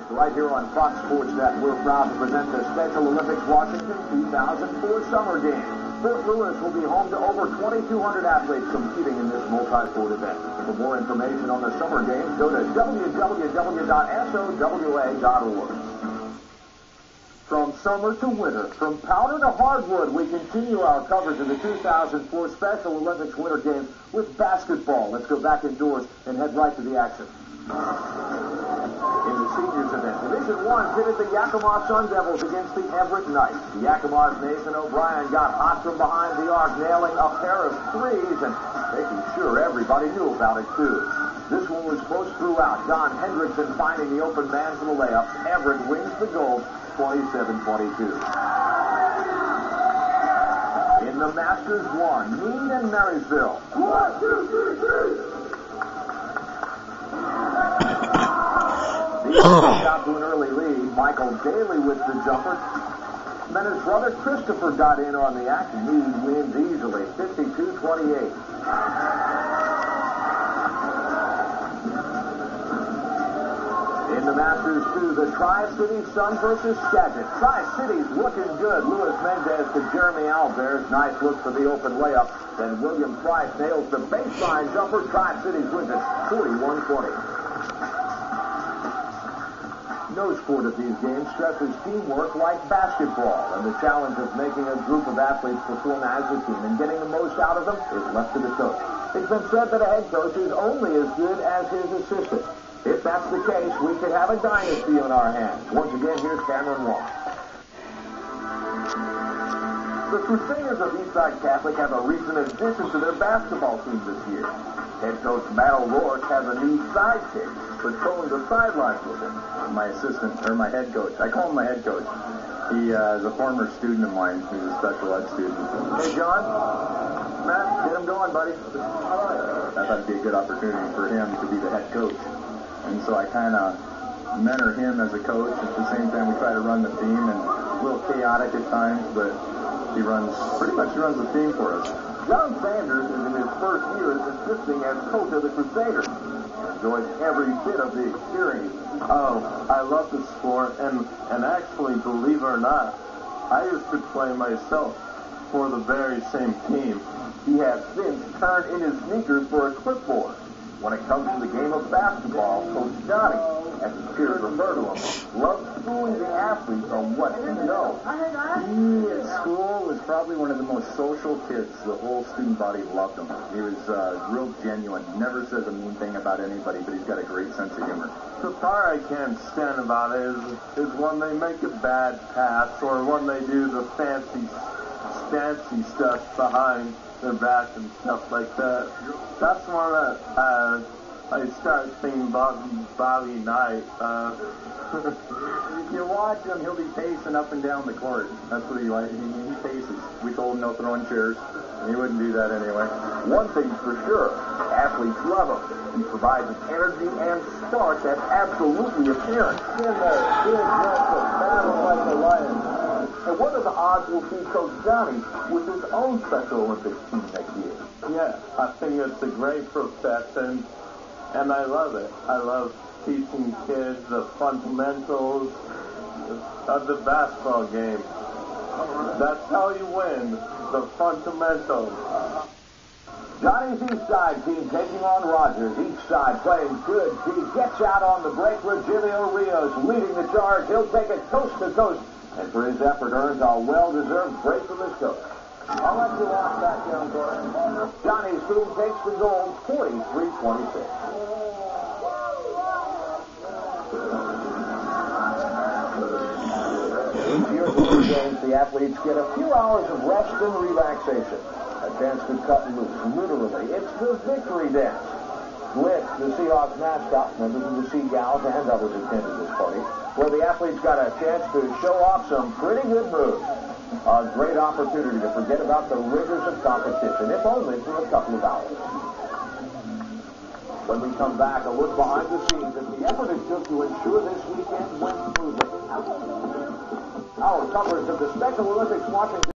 Right here on Fox Sports Net, we're proud to present the Special Olympics Washington 2004 Summer Games. Fort Lewis will be home to over 2,200 athletes competing in this multi-sport event. For more information on the Summer Games, go to www.sowa.org. From summer to winter, from powder to hardwood, we continue our coverage of the 2004 Special Olympics Winter Games with basketball. Let's go back indoors and head right to the action. In the seniors event, Division I pitted the Yakima Sun Devils against the Everett Knights. The Yakima's Nathan O'Brien got hot from behind the arc, nailing a pair of threes and making sure everybody knew about it, too. This one was close throughout. John Hendrickson finding the open man for the layup. Everett wins the gold, 27-22. In the Masters 1, Meade and Marysville. 1, 2, 3, 3. Got to an early lead. Michael Daly with the jumper. Then his brother Christopher got in on the action. Meade wins easily, 52-28. In the Masters 2, the Tri-Cities Sun versus Skagit. Tri-Cities looking good. Luis Mendez to Jeremy Albers. Nice look for the open layup. Then William Price nails the baseline jumper. Tri-Cities wins it, 41-20. No sport at these games stresses teamwork like basketball, and the challenge of making a group of athletes perform as a team and getting the most out of them is left to the coach. It's been said that a head coach is only as good as his assistant. If that's the case, we could have a dynasty on our hands. Once again, here's Cameron Wong. The Crusaders of Eastside Catholic have a recent addition to their basketball team this year. Head coach Matt O'Rourke has a new sidekick patrolling the sidelines with him. My assistant, or my head coach. I call him my head coach. He is a former student of mine. He's a special ed student. Hey, John. Matt, get him going, buddy. I thought it'd be a good opportunity for him to be the head coach. And so I kind of mentor him as a coach. At the same time, we try to run the team, and a little chaotic at times, but he pretty much runs the team for us. John Sanders is in his first year as assisting as coach of the Crusaders. Enjoys every bit of the experience. Oh, I love the sport, and actually, believe it or not, I used to play myself for the very same team. He has since turned in his sneakers for a clipboard. When it comes to the game of basketball, Coach Johnny, as his peers refer to him, loves schooling the athletes on what he knows. He at school was probably one of the most social kids. The whole student body loved him. He was real genuine. Never says a mean thing about anybody, but he's got a great sense of humor. The part I can't stand about it is when they make a bad pass or when they do the fancy stuff behind their back and stuff like that. That's when I start thinking Bobby Knight. You watch him, he'll be pacing up and down the court. That's what he likes. He paces. We told him no throwing chairs, and he wouldn't do that anyway. One thing's for sure, athletes love him. He provides an energy and spark that's absolutely apparent. In there, big muscle, battle like a lion. And what are the odds we'll see Coach Johnny with his own Special Olympics team next year? Yeah, I think it's a great profession, and I love it. I love teaching kids the fundamentals of the basketball game. That's how you win, the fundamentals. Johnny's East Side team taking on Rogers. Each side playing good. He gets out on the break. Virgilio Rios leading the charge. He'll take it coast to coast. And for his effort, earns a well-deserved break from his coach. I'll let you walk back down, Gordon. Johnny's team takes the gold, 43-26. Each year at the games, the athletes get a few hours of rest and relaxation. A chance to cut loose, literally. It's the victory dance. Blitz, the Seahawks mascot, members of the Seagulls, and others attended this party, where the athletes got a chance to show off some pretty good moves. A great opportunity to forget about the rigors of competition, if only for a couple of hours. When we come back, a look behind the scenes at the effort it took to ensure this weekend went smoothly. Our coverage of the Special Olympics Washington